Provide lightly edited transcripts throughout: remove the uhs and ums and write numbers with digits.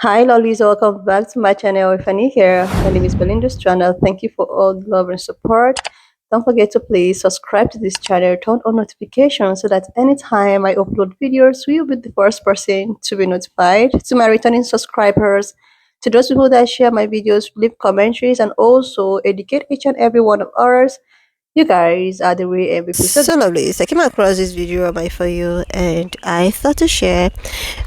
Hi lollies, welcome back to my channel. If you're new here, my name is Belinda's channel. Thank you for all the love and support. Don't forget to please subscribe to this channel, turn on notifications so that anytime I upload videos, you'll be the first person to be notified. To my returning subscribers, to those people that share my videos, leave commentaries, and also educate each and every one of ours. You guys are the real MVP. So lovely. So I came across this video on my For You and I thought to share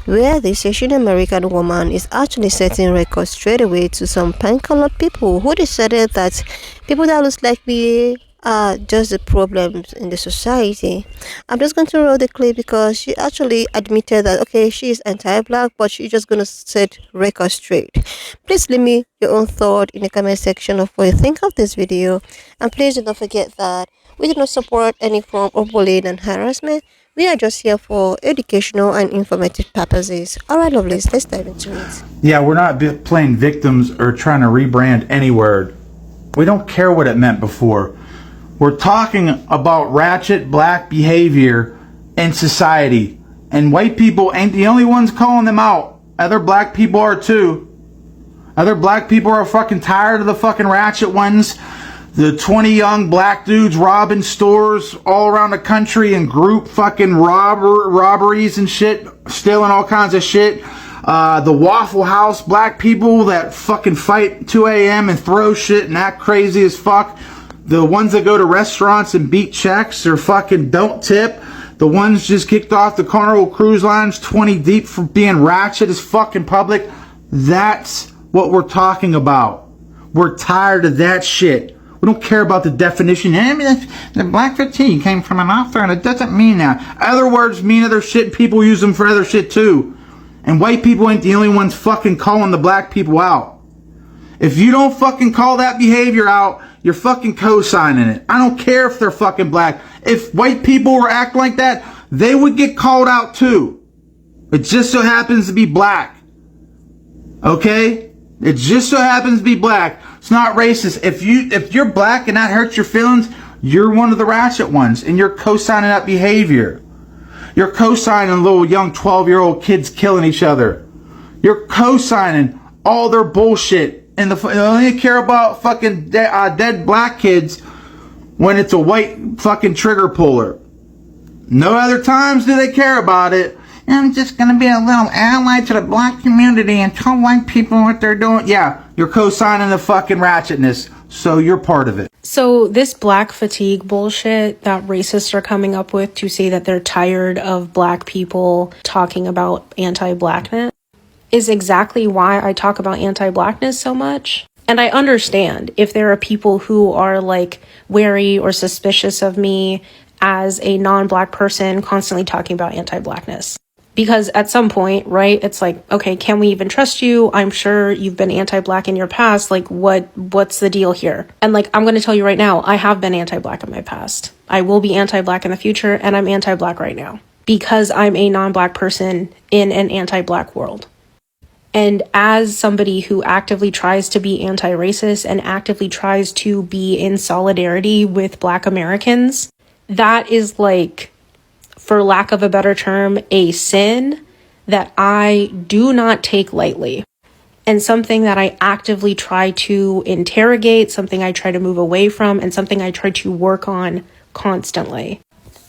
where this Asian American woman is actually setting records straight away to some pan-colored people who decided that people that looks like me are just the problems in the society. I'm just going to roll the clip because she actually admitted that okay, she is anti-black, but she's just gonna set records straight. Please leave me your own thought in the comment section of what you think of this video, and please do not forget that we do not support any form of bullying and harassment. We are just here for educational and informative purposes. Alright, lovelies, let's dive into it. Yeah, we're not playing victims or trying to rebrand any word. We don't care what it meant before. We're talking about ratchet black behavior in society. And white people ain't the only ones calling them out. Other black people are too. Other black people are fucking tired of the fucking ratchet ones. The 20 young black dudes robbing stores all around the country and group fucking robberies and shit, stealing all kinds of shit. The Waffle House black people that fucking fight 2 a.m. and throw shit and act crazy as fuck. The ones that go to restaurants and beat checks or fucking don't tip. The ones just kicked off the Carnival Cruise Lines 20 deep for being ratchet as fucking public. That's what we're talking about. We're tired of that shit. We don't care about the definition. I mean, the black fatigue came from an author and it doesn't mean that. Other words mean other shit. People use them for other shit too. And white people ain't the only ones fucking calling the black people out. If you don't fucking call that behavior out, you're fucking co-signing it. I don't care if they're fucking black. If white people were acting like that, they would get called out too. It just so happens to be black. Okay? It just so happens to be black. It's not racist. If you're black and that hurts your feelings, you're one of the ratchet ones and you're co-signing that behavior. You're co-signing little young 12-year-old kids killing each other. You're co-signing all their bullshit. And they only care about fucking dead black kids when it's a white fucking trigger puller. No other times do they care about it. I'm just going to be a little ally to the black community and tell white people what they're doing. Yeah, you're co-signing the fucking ratchetness, so you're part of it. So this black fatigue bullshit that racists are coming up with to say that they're tired of black people talking about anti-blackness is exactly why I talk about anti-blackness so much. And I understand if there are people who are like wary or suspicious of me as a non-black person constantly talking about anti-blackness. Because at some point, right, it's like, okay, can we even trust you? I'm sure you've been anti-black in your past. Like, what's the deal here? And like, I'm going to tell you right now, I have been anti-black in my past. I will be anti-black in the future, and I'm anti-black right now because I'm a non-black person in an anti-black world. And as somebody who actively tries to be anti-racist and actively tries to be in solidarity with Black Americans, that is like, for lack of a better term, a sin that I do not take lightly. And something that I actively try to interrogate, something I try to move away from, and something I try to work on constantly.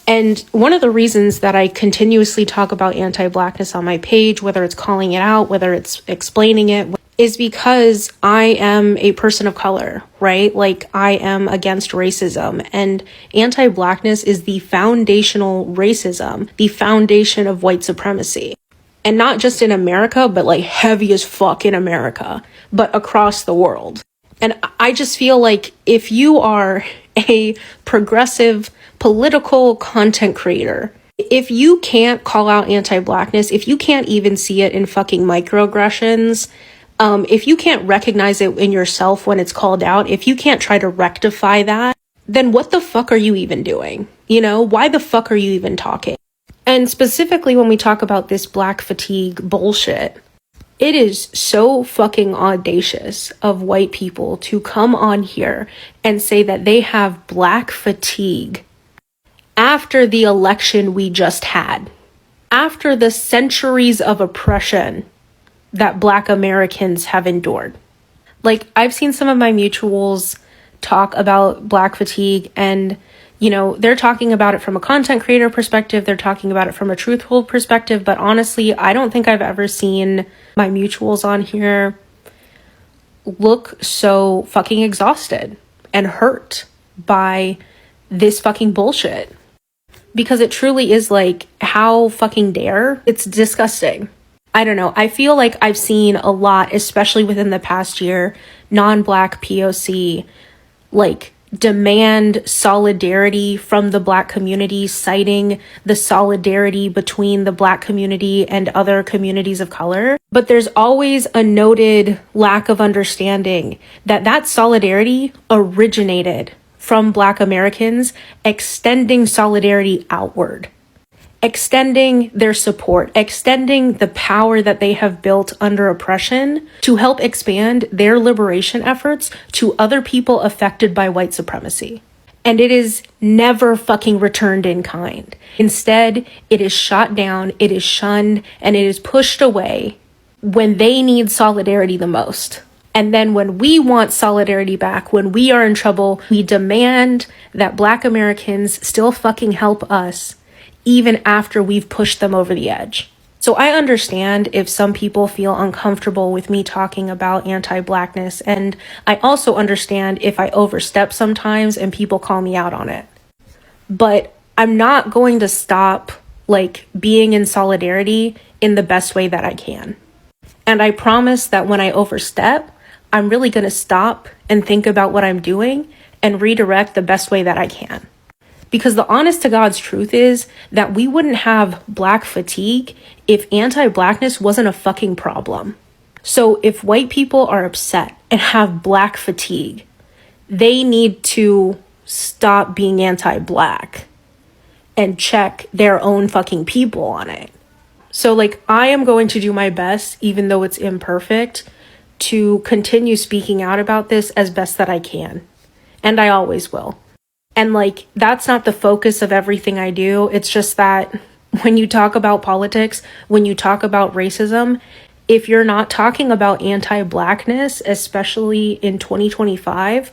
And one of the reasons that I continuously talk about anti-blackness on my page, whether it's calling it out, whether it's explaining it, is because I am a person of color, right? Like, I am against racism, and anti-blackness is the foundational racism, the foundation of white supremacy. And not just in America, but like heavy as fuck in America, but across the world. And I just feel like if you are a progressive political content creator, if you can't call out anti-blackness, if you can't even see it in fucking microaggressions, if you can't recognize it in yourself when it's called out, if you can't try to rectify that, then what the fuck are you even doing? You know, why the fuck are you even talking? And specifically when we talk about this black fatigue bullshit, it is so fucking audacious of white people to come on here and say that they have black fatigue after the election we just had, after the centuries of oppression that Black Americans have endured. Like, I've seen some of my mutuals talk about Black fatigue, and, you know, they're talking about it from a content creator perspective, they're talking about it from a truthful perspective, but honestly, I don't think I've ever seen my mutuals on here look so fucking exhausted and hurt by this fucking bullshit. Because it truly is like, how fucking dare? It's disgusting. I don't know. I feel like I've seen a lot, especially within the past year, non-Black POC, like, demand solidarity from the Black community, citing the solidarity between the Black community and other communities of color. But there's always a noted lack of understanding that that solidarity originated from Black Americans extending solidarity outward, extending their support, extending the power that they have built under oppression to help expand their liberation efforts to other people affected by white supremacy. And it is never fucking returned in kind. Instead, it is shot down, it is shunned, and it is pushed away when they need solidarity the most. And then when we want solidarity back, when we are in trouble, we demand that Black Americans still fucking help us, even after we've pushed them over the edge. So I understand if some people feel uncomfortable with me talking about anti-Blackness, and I also understand if I overstep sometimes and people call me out on it. But I'm not going to stop, like, being in solidarity in the best way that I can. And I promise that when I overstep, I'm really going to stop and think about what I'm doing and redirect the best way that I can. Because the honest to God's truth is that we wouldn't have Black fatigue if anti-Blackness wasn't a fucking problem. So if white people are upset and have Black fatigue, they need to stop being anti-Black and check their own fucking people on it. So, like, I am going to do my best, even though it's imperfect, to continue speaking out about this as best that I can. And I always will. And, like, that's not the focus of everything I do. It's just that when you talk about politics, when you talk about racism, if you're not talking about anti-Blackness, especially in 2025,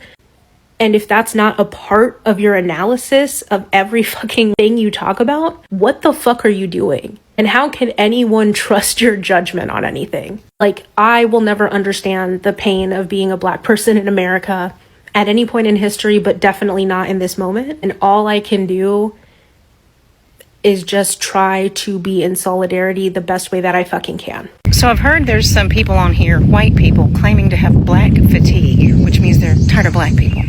and if that's not a part of your analysis of every fucking thing you talk about, what the fuck are you doing? And how can anyone trust your judgment on anything? Like, I will never understand the pain of being a Black person in America at any point in history, but definitely not in this moment. And all I can do is just try to be in solidarity the best way that I fucking can. So I've heard there's some people on here, white people, claiming to have Black fatigue, which means they're tired of Black people.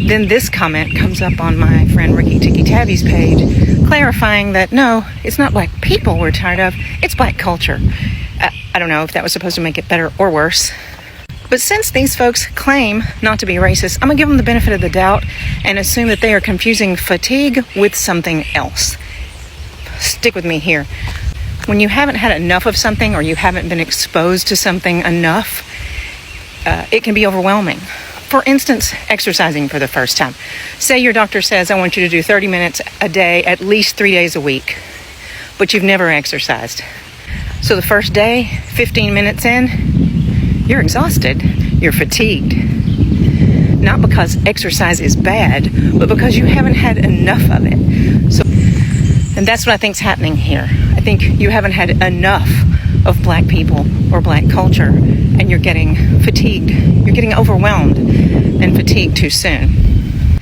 Then this comment comes up on my friend Ricky Tikki Tabby's page, clarifying that no, it's not Black people we're tired of, it's Black culture. I don't know if that was supposed to make it better or worse. But since these folks claim not to be racist, I'm going to give them the benefit of the doubt and assume that they are confusing fatigue with something else. Stick with me here. When you haven't had enough of something or you haven't been exposed to something enough, it can be overwhelming. For instance, exercising for the first time. Say your doctor says, I want you to do 30 minutes a day, at least 3 days a week, but you've never exercised. So the first day, 15 minutes in, you're exhausted, you're fatigued. Not because exercise is bad, but because you haven't had enough of it. And that's what I think's happening here. I think you haven't had enough of Black people or Black culture, and you're getting fatigued. You're getting overwhelmed and fatigued too soon.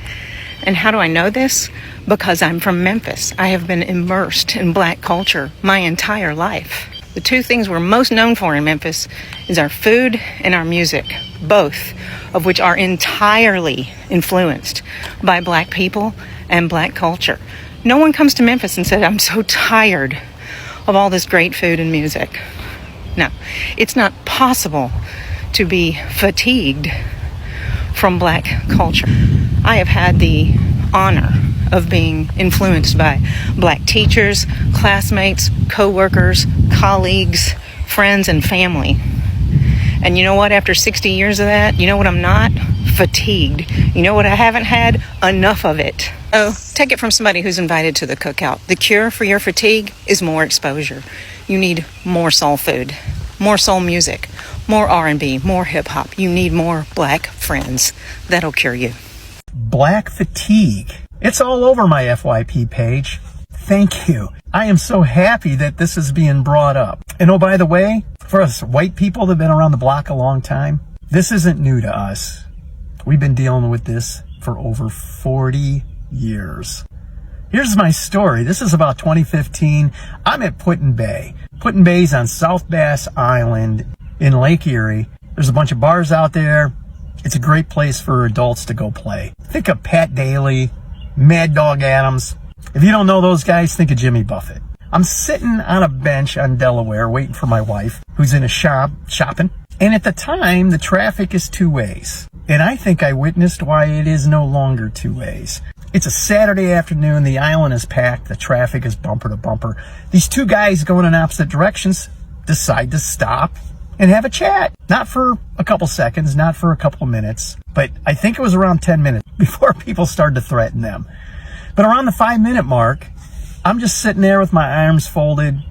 And how do I know this? Because I'm from Memphis. I have been immersed in Black culture my entire life. The two things we're most known for in Memphis is our food and our music, both of which are entirely influenced by Black people and Black culture. No one comes to Memphis and said, I'm so tired of all this great food and music. No, it's not possible to be fatigued from Black culture. I have had the honor of being influenced by Black teachers, classmates, co-workers, colleagues, friends, and family. And you know what? After 60 years of that, you know what I'm not? Fatigued. You know what I haven't had? Enough of it. Oh, take it from somebody who's invited to the cookout. The cure for your fatigue is more exposure. You need more soul food. more soul music, more R&B, more hip hop. You need more black friends. That'll cure you. Black fatigue. It's all over my FYP page. Thank you. I am so happy that this is being brought up. And oh, by the way, for us white people that have been around the block a long time, this isn't new to us. We've been dealing with this for over 40 years. Here's my story. This is about 2015. I'm at Put-in Bay. Put-in Bay's on South Bass Island in Lake Erie. There's a bunch of bars out there. It's a great place for adults to go play. Think of Pat Daly, Mad Dog Adams. If you don't know those guys, think of Jimmy Buffett. I'm sitting on a bench on Delaware waiting for my wife, who's in a shop shopping. And at the time, the traffic is two ways. And I think I witnessed why it is no longer two ways. It's a Saturday afternoon. The island is packed. The traffic is bumper to bumper. These two guys going in opposite directions decide to stop and have a chat. Not for a couple seconds, not for a couple minutes, but I think it was around 10 minutes before people started to threaten them. But around the 5-minute mark, I'm just sitting there with my arms folded,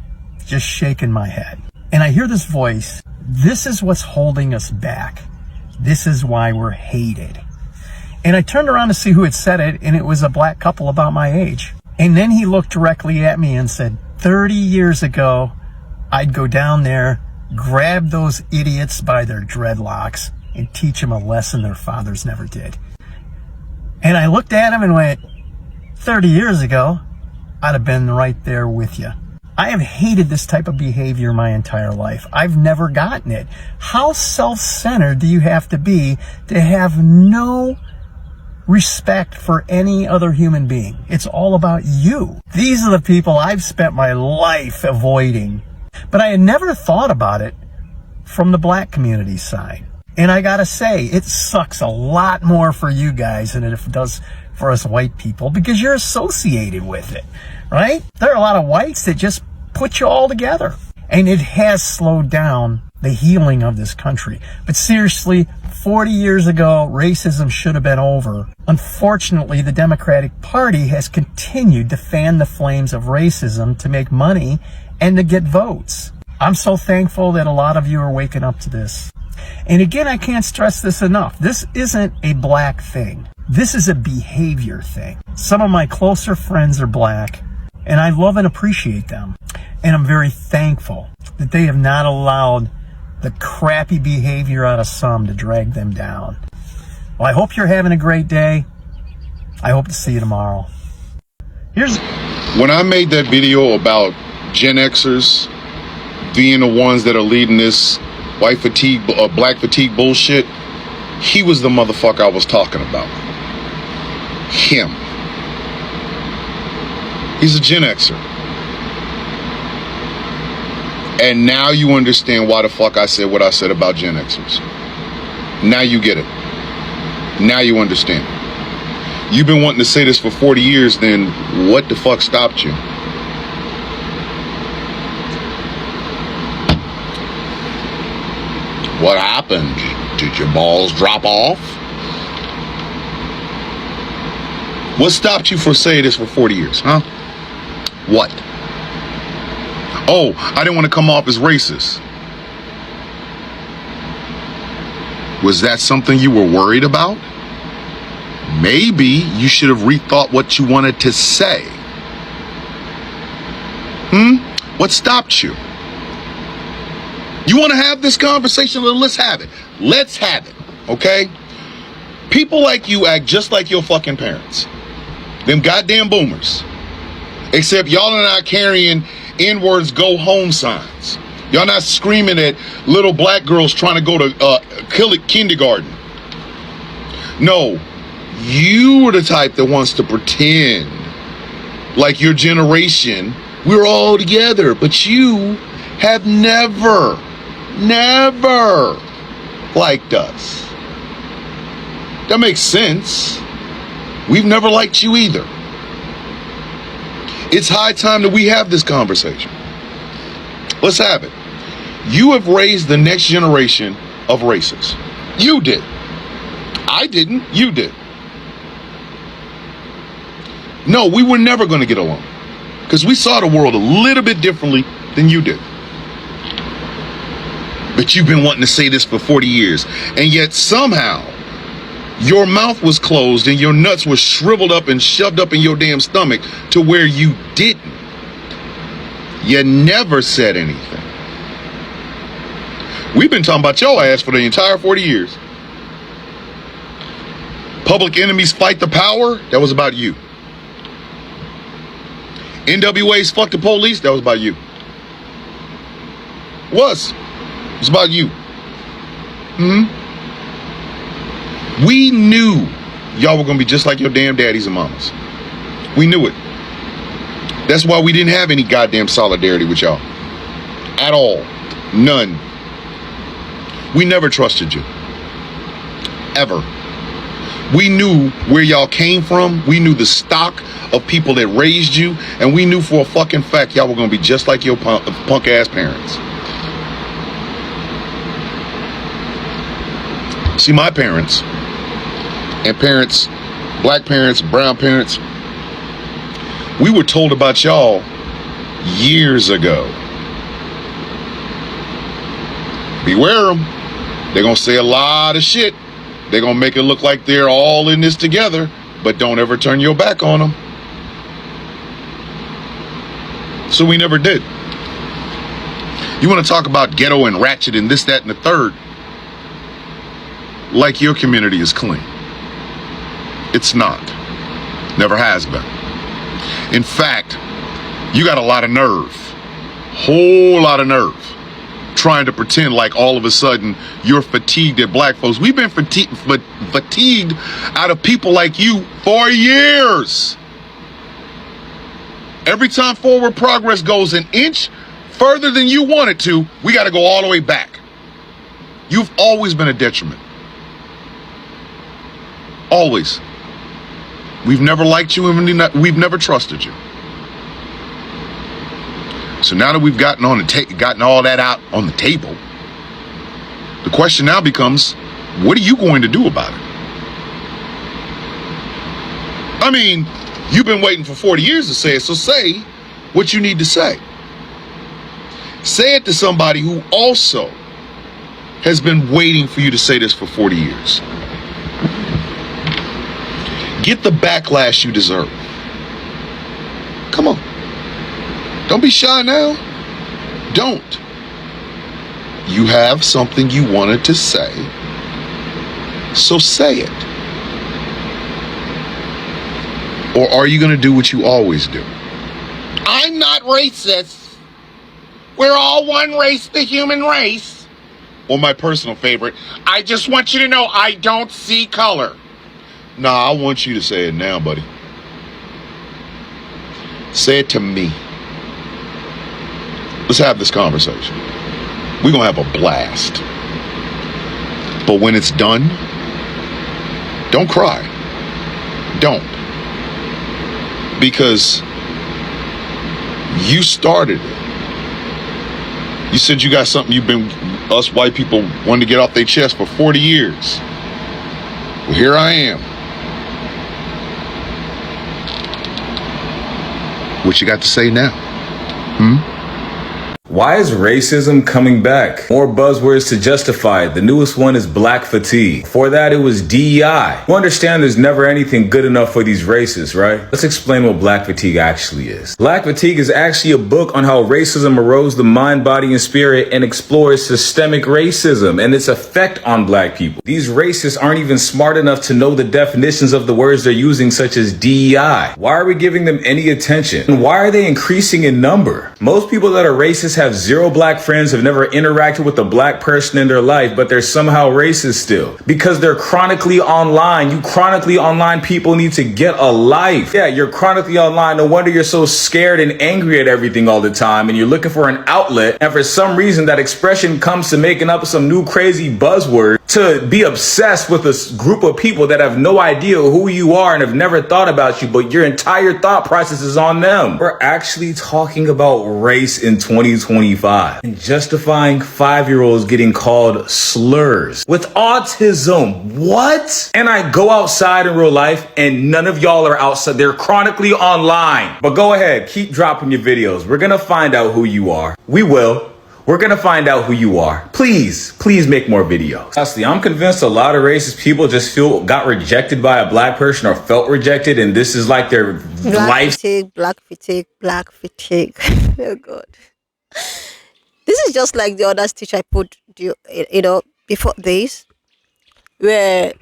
just shaking my head. And I hear this voice. This is what's holding us back. This is why we're hated. And I turned around to see who had said it, and it was a black couple about my age. And then he looked directly at me and said, 30 years ago, I'd go down there, grab those idiots by their dreadlocks, and teach them a lesson their fathers never did. And I looked at him and went, 30 years ago, I'd have been right there with you. I have hated this type of behavior my entire life. I've never gotten it. How self-centered do you have to have no respect for any other human being? It's all about you. These are the people I've spent my life avoiding. But I had never thought about it from the black community side. And I gotta say, it sucks a lot more for you guys than it does for us white people, because you're associated with it, right? There are a lot of whites that just put you all together. And it has slowed down the healing of this country. But seriously, 40 years ago, racism should have been over. Unfortunately, the Democratic Party has continued to fan the flames of racism to make money and to get votes. I'm so thankful that a lot of you are waking up to this. And again, I can't stress this enough. This isn't a black thing. This is a behavior thing. Some of my closer friends are black, and I love and appreciate them. And I'm very thankful that they have not allowed the crappy behavior out of some to drag them down. Well, I hope you're having a great day. I hope to see you tomorrow. When I made that video about Gen Xers being the ones that are leading this white fatigue, black fatigue bullshit, he was the motherfucker I was talking about. Him. He's a Gen Xer. And now you understand why the fuck I said what I said about Gen Xers. Now you get it. Now you understand. You've been wanting to say this for 40 years, then what the fuck stopped you? What happened? Did your balls drop off? What stopped you from saying this for 40 years, huh? What? Oh, I didn't want to come off as racist. Was that something you were worried about? Maybe you should have rethought what you wanted to say. What stopped you? You want to have this conversation? Let's have it. Let's have it, okay? People like you act just like your fucking parents. Them goddamn boomers. Except y'all are not carrying N-words go home signs. Y'all not screaming at little black girls trying to go to kindergarten. No, you were the type that wants to pretend like your generation, we're all together, but you have never liked us. That makes sense. We've never liked you either. It's high time that we have this conversation. Let's have it. You have raised the next generation of racists. You did. I didn't. You did. No, we were never going to get along because we saw the world a little bit differently than you did. But you've been wanting to say this for 40 years. And yet somehow your mouth was closed and your nuts were shriveled up and shoved up in your damn stomach to where you didn't. You never said anything. We've been talking about your ass for the entire 40 years. Public Enemies Fight the Power, that was about you. NWA's Fuck the Police, that was about you. It was about you. We knew y'all were gonna be just like your damn daddies and mamas. We knew it. That's why we didn't have any goddamn solidarity with y'all. At all. None. We never trusted you. Ever. We knew where y'all came from. We knew the stock of people that raised you. And we knew for a fucking fact y'all were going to be just like your punk ass parents. See, my parents and parents, black parents, brown parents, we were told about y'all years ago. Beware them. They're going to say a lot of shit. They're going to make it look like they're all in this together, but don't ever turn your back on them. So we never did. You want to talk about ghetto and ratchet and this, that, and the third? Like your community is clean. It's not. Never has been. In fact, you got a lot of nerve. Whole lot of nerve. Trying to pretend like all of a sudden you're fatigued at black folks. We've been fatigued out of people like you for years. Every time forward progress goes an inch further than you want it to, we got to go all the way back. You've always been a detriment. Always. We've never liked you and we've never trusted you. So now that we've gotten all that out on the table, the question now becomes, what are you going to do about it? I mean, you've been waiting for 40 years to say it, so say what you need to say. Say it to somebody who also has been waiting for you to say this for 40 years. Get the backlash you deserve. Come on. Don't be shy now. Don't. You have something you wanted to say, so say it. Or are you going to do what you always do? I'm not racist. We're all one race, the human race. Or my personal favorite, I just want you to know I don't see color. Nah, I want you to say it now, buddy. Say it to me. Let's have this conversation. We're going to have a blast. But when it's done, don't cry. Don't. Because you started it. You said you got something us white people wanted to get off their chest for 40 years. Well, here I am. What you got to say now? Why is racism coming back? More buzzwords to justify it. The newest one is black fatigue. Before that, it was DEI. You understand there's never anything good enough for these races, right? Let's explain what black fatigue actually is. Black fatigue is actually a book on how racism erodes the mind, body, and spirit and explores systemic racism and its effect on black people. These racists aren't even smart enough to know the definitions of the words they're using, such as DEI. Why are we giving them any attention? And why are they increasing in number? Most people that are racist have zero black friends, have never interacted with a black person in their life, but they're somehow racist still because they're chronically online. You chronically online people need to get a life. Yeah, you're chronically online. No wonder you're so scared and angry at everything all the time, and you're looking for an outlet. And for some reason, that expression comes to making up some new crazy buzzword to be obsessed with a group of people that have no idea who you are and have never thought about you, but your entire thought process is on them. We're actually talking about race in 2025 and justifying 5-year-olds getting called slurs with autism. What? And I go outside in real life and none of y'all are outside. They're chronically online. But go ahead, keep dropping your videos. We're gonna find out who you are. We will. We're gonna find out who you are. Please make more videos. Honestly, I'm convinced a lot of racist people just got rejected by a black person or felt rejected, and this is like their life. Black fatigue, black fatigue. Oh God. This is just like the other stitch I put, before this, where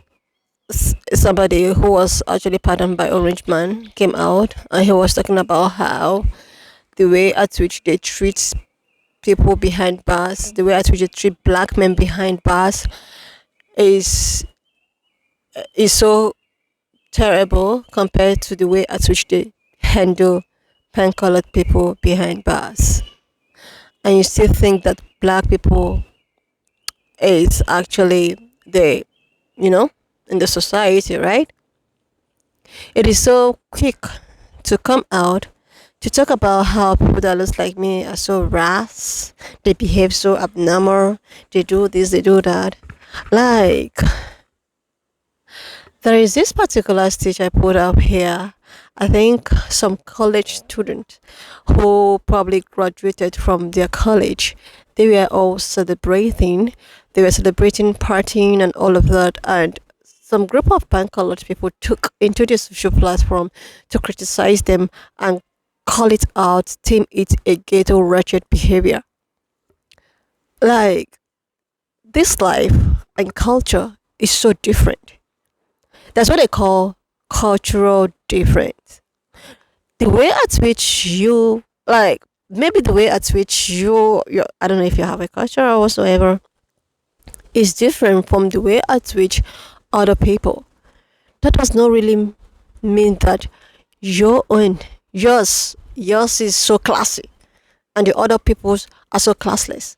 somebody who was actually pardoned by Orange Man came out and he was talking about how the way at which they treat people behind bars, the way at which they treat black men behind bars is is so terrible compared to the way at which they handle pen-colored people behind bars. And you still think that black people is actually the, in the society, right? It is so quick to come out to talk about how people that looks like me are so rash, they behave so abnormal, they do this, they do that. Like, there is this particular stitch I put up here. I think some college student who probably graduated from their college, they were all celebrating. They were celebrating, partying, and all of that. And some group of pan colored people took into the social platform to criticize them and call it out, deem it a ghetto wretched behavior. Like, this life and culture is so different. That's what they call cultural difference. The way at which you, like, maybe the way at which you I don't know if you have a culture or whatsoever, is different from the way at which other people. That does not really mean that yours is so classy and the other people's are so classless.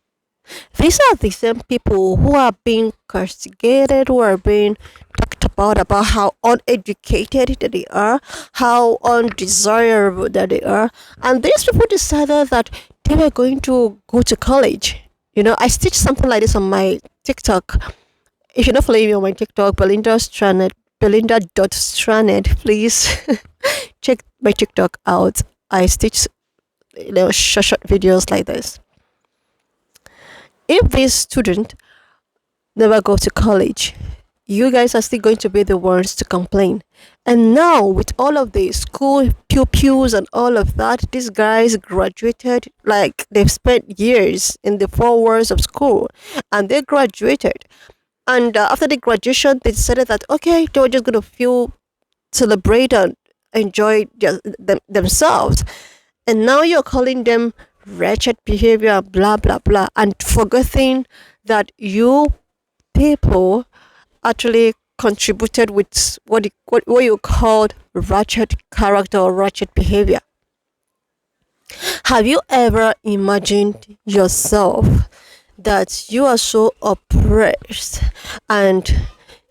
These are the same people who are being castigated, who are being talked about how uneducated that they are, how undesirable that they are. And these people decided that they were going to go to college. I stitched something like this on my TikTok. If you're not following me on my TikTok, Belinda.Stranded, please check my TikTok out. I stitch short videos like this. If this student never go to college, you guys are still going to be the ones to complain. And now with all of the school pews and all of that, these guys graduated, like they've spent years in the 4 years of school and they graduated. And after the graduation, they decided that, okay, they were just going to feel, celebrate and enjoy themselves. And now you're calling them wretched behavior, blah, blah, blah, and forgetting that you people actually contributed with what you called wretched character or wretched behavior. Have you ever imagined yourself that you are so oppressed and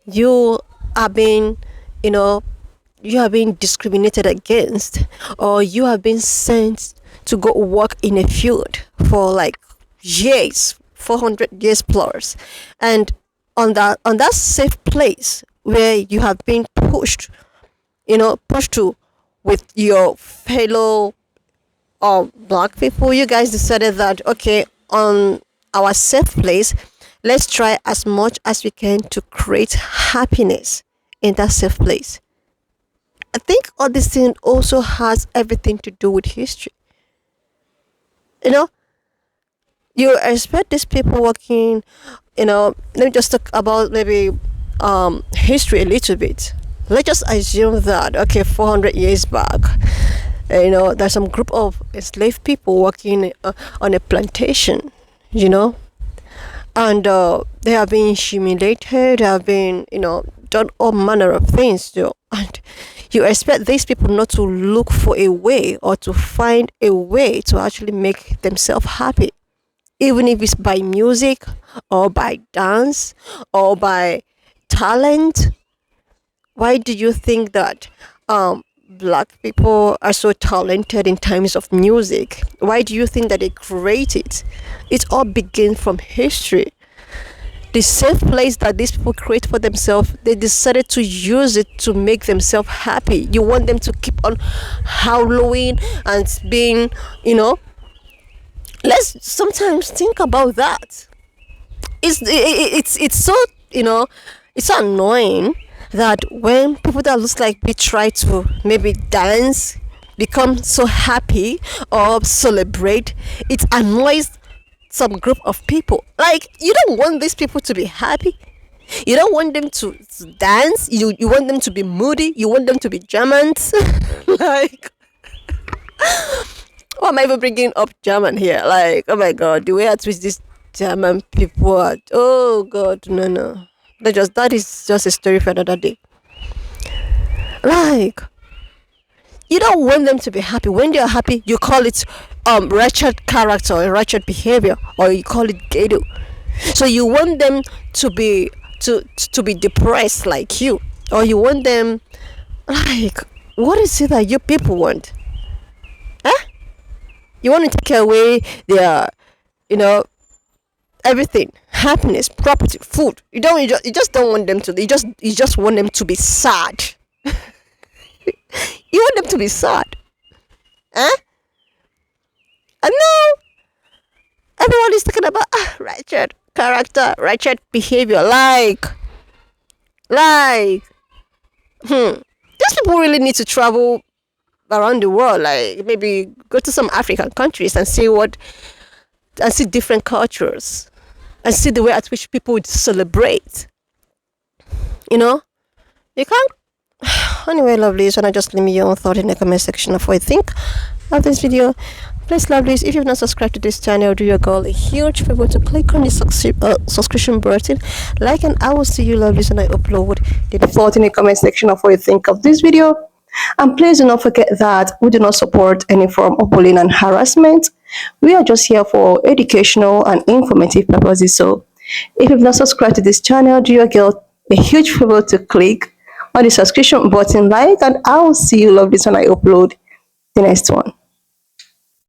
you are being, you are being discriminated against, or you have been sent to go work in a field for like years, 400 years plus, and on that safe place where you have been pushed to with your fellow black people, you guys decided that, okay, on our safe place, let's try as much as we can to create happiness in that safe place. I think all this thing also has everything to do with history. You expect these people working, let me just talk about maybe history a little bit. Let's just assume that, okay, 400 years back, there's some group of enslaved people working on a plantation, and they have been humiliated, they have been, done all manner of things, and you expect these people not to look for a way or to find a way to actually make themselves happy, even if it's by music or by dance or by talent. Why do you think that black people are so talented in terms of music? Why do you think that they create it? It all begins from history. The safe place that these people create for themselves, they decided to use it to make themselves happy. You want them to keep on howling and being, Let's sometimes think about that. It's so, you know, it's so annoying that when people that looks like me try to maybe dance, become so happy or celebrate, it annoys some group of people. Like, you don't want these people to be happy. You don't want them to dance. You want them to be moody. You want them to be Germans. Like, why am I even bringing up German here? Like, oh my god, the way at which these German people are. Oh god, no, no. That is just a story for another day. Like, you don't want them to be happy. When they are happy, you call it wretched character or wretched behavior, or you call it ghetto. So you want them to be to be depressed like you, or you want them, like, what is it that you people want? Huh? You want to take away their, you know, everything, happiness, property, food. You just don't want them to. You just want them to be sad. You want them to be sad, huh? And now everyone is talking about wretched character, wretched behavior. Like, these people really need to travel around the world. Like, maybe go to some African countries and see different cultures and see the way at which people would celebrate. You know, you can't. Anyway, lovelies, when I just leave me your own thought in the comment section of what you think of this video. Please, lovelies, if you've not subscribed to this channel, do your girl a huge favor to click on the subscription button, like, and I will see you, lovelies, when I upload the Thought in the comment section of what you think of this video. And please do not forget that we do not support any form of bullying and harassment. We are just here for educational and informative purposes. So if you've not subscribed to this channel, do your girl a huge favor to click on the subscription button, like, and I will see you, lovelies, when I upload the next one.